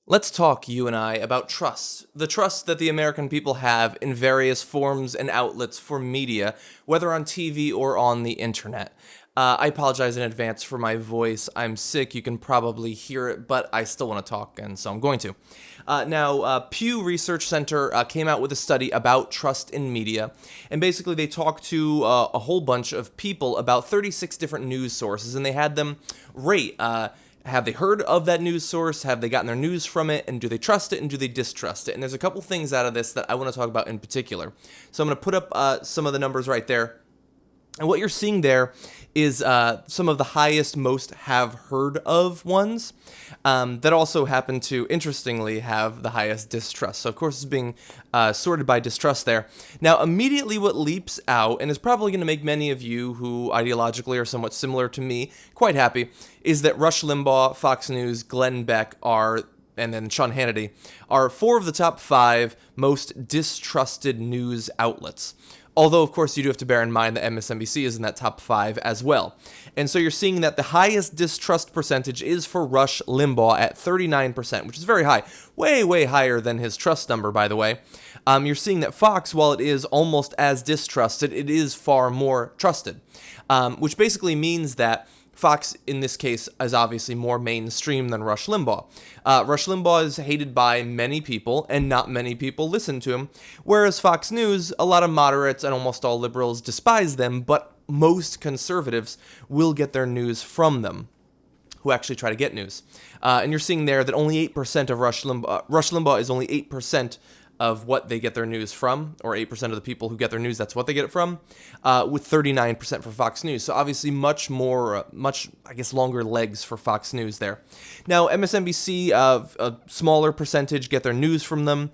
Let's talk, you and I, about trust. The trust that the American people have in various forms and outlets for media, whether on TV or on the internet. I apologize in advance for my voice. I'm sick. You can probably hear it, but I still want to talk, and so I'm going to. Pew Research Center came out with a study about trust in media, and basically they talked to a whole bunch of people about 36 different news sources, and they had them rate have they heard of that news source? Have they gotten their news from it? And do they trust it? And do they distrust it? And there's a couple things out of this that I want to talk about in particular. So I'm going to put up some of the numbers right there. And what you're seeing there is some of the highest, most have heard of ones that also happen to, interestingly, have the highest distrust. So, of course, it's being sorted by distrust there. Now, immediately what leaps out, and is probably going to make many of you who ideologically are somewhat similar to me quite happy, is that Rush Limbaugh, Fox News, Glenn Beck and then Sean Hannity, are 4 of the top 5 most distrusted news outlets. Although, of course, you do have to bear in mind that MSNBC is in that top 5 as well. And so you're seeing that the highest distrust percentage is for Rush Limbaugh at 39%, which is very high. Way, way higher than his trust number, by the way. You're seeing that Fox, while it is almost as distrusted, it is far more trusted. Which basically means that Fox, in this case, is obviously more mainstream than Rush Limbaugh. Rush Limbaugh is hated by many people, and not many people listen to him, whereas Fox News, a lot of moderates and almost all liberals despise them, but most conservatives will get their news from them, who actually try to get news. And you're seeing there that only 8% of Rush Limbaugh is only 8% of what they get their news from, or 8% of the people who get their news, that's what they get it from, with 39% for Fox News. So obviously much longer legs for Fox News there. Now, MSNBC, a smaller percentage get their news from them,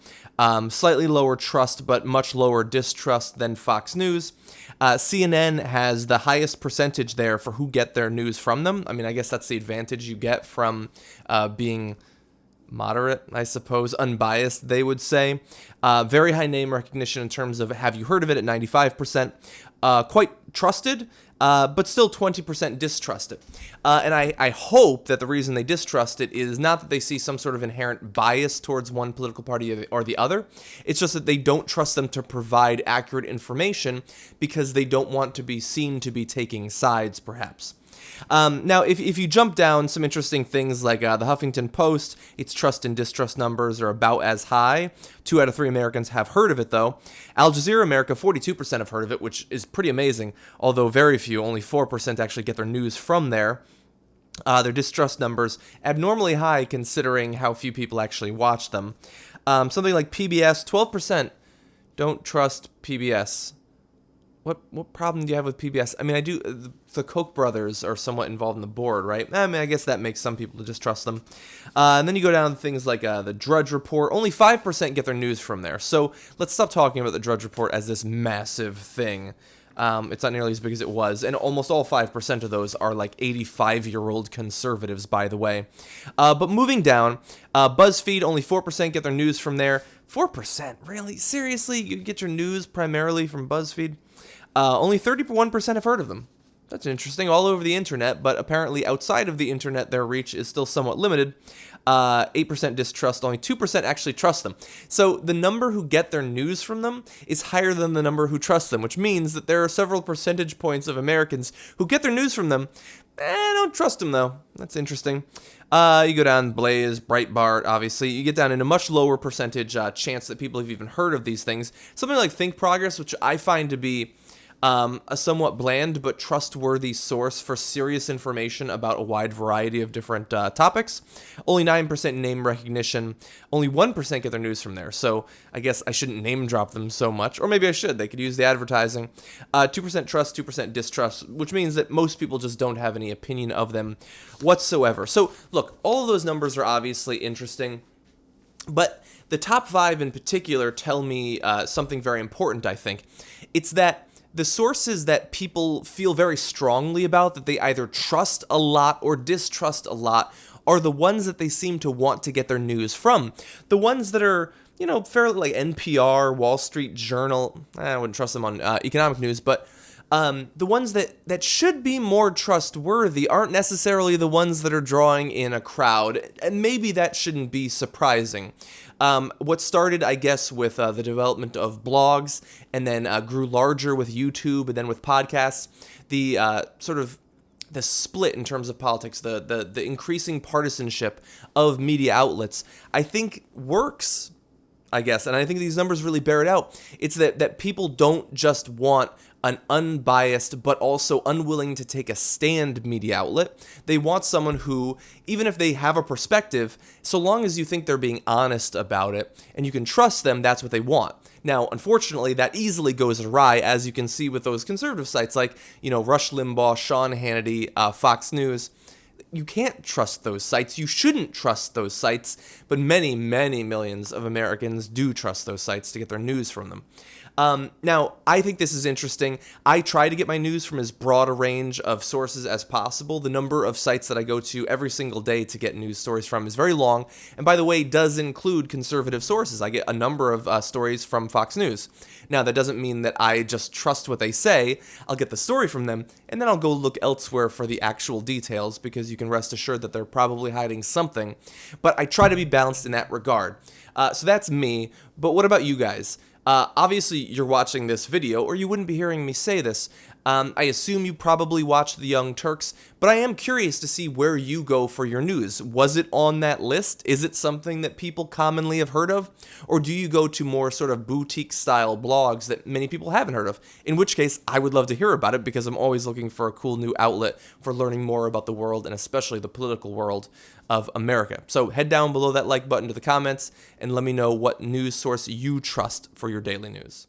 slightly lower trust, but much lower distrust than Fox News. CNN has the highest percentage there for who get their news from them. I mean, I guess that's the advantage you get from being moderate, I suppose, unbiased, they would say. Very high name recognition in terms of have you heard of it at 95%. Quite trusted, but still 20% distrusted. And I hope that the reason they distrust it is not that they see some sort of inherent bias towards one political party or the other. It's just that they don't trust them to provide accurate information because they don't want to be seen to be taking sides, perhaps. Now, if you jump down, some interesting things like the Huffington Post, its trust and distrust numbers are about as high. 2 out of 3 Americans have heard of it, though. Al Jazeera America, 42% have heard of it, which is pretty amazing, although very few, only 4% actually get their news from there. Their distrust numbers, abnormally high considering how few people actually watch them. Something like PBS, 12% don't trust PBS. What problem do you have with PBS? I mean, I do. The Koch brothers are somewhat involved in the board, right? I mean, I guess that makes some people distrust them. And then you go down to things like the Drudge Report. Only 5% get their news from there. So let's stop talking about the Drudge Report as this massive thing. It's not nearly as big as it was. And almost all 5% of those are like 85-year-old conservatives, by the way. But moving down, BuzzFeed, only 4% get their news from there. 4%? Really? Seriously? You get your news primarily from BuzzFeed? Only 31% have heard of them. That's interesting. All over the internet, but apparently outside of the internet, their reach is still somewhat limited. 8% distrust, only 2% actually trust them. So the number who get their news from them is higher than the number who trust them, which means that there are several percentage points of Americans who get their news from them. Don't trust them, though. That's interesting. You go down Blaze, Breitbart, obviously. You get down in a much lower percentage chance that people have even heard of these things. Something like Think Progress, which I find to be a somewhat bland but trustworthy source for serious information about a wide variety of different topics. Only 9% name recognition. Only 1% get their news from there. So I guess I shouldn't name drop them so much. Or maybe I should. They could use the advertising. 2% trust, 2% distrust, which means that most people just don't have any opinion of them whatsoever. So look, all of those numbers are obviously interesting. But the top 5 in particular tell me something very important, I think. It's that the sources that people feel very strongly about, that they either trust a lot or distrust a lot, are the ones that they seem to want to get their news from. The ones that are, fairly like NPR, Wall Street Journal, I wouldn't trust them on economic news, but the ones that should be more trustworthy aren't necessarily the ones that are drawing in a crowd, and maybe that shouldn't be surprising. What started, I guess, with the development of blogs, and then grew larger with YouTube, and then with podcasts, the the split in terms of politics, the increasing partisanship of media outlets, I think works, I guess, and I think these numbers really bear it out. It's that people don't just want an unbiased but also unwilling to take a stand media outlet. They want someone who, even if they have a perspective, so long as you think they're being honest about it and you can trust them, that's what they want. Now, unfortunately, that easily goes awry, as you can see with those conservative sites like, Rush Limbaugh, Sean Hannity, Fox News. You can't trust those sites. You shouldn't trust those sites, but many, many millions of Americans do trust those sites to get their news from them. Now, I think this is interesting. I try to get my news from as broad a range of sources as possible. The number of sites that I go to every single day to get news stories from is very long, and by the way, does include conservative sources. I get a number of stories from Fox News. Now, that doesn't mean that I just trust what they say. I'll get the story from them, and then I'll go look elsewhere for the actual details, because you can rest assured that they're probably hiding something. But I try to be balanced in that regard. So that's me, but what about you guys? Obviously, you're watching this video, or you wouldn't be hearing me say this. I assume you probably watched The Young Turks, but I am curious to see where you go for your news. Was it on that list? Is it something that people commonly have heard of? Or do you go to more sort of boutique-style blogs that many people haven't heard of? In which case, I would love to hear about it, because I'm always looking for a cool new outlet for learning more about the world, and especially the political world of America. So head down below that like button to the comments and let me know what news source you trust for your daily news.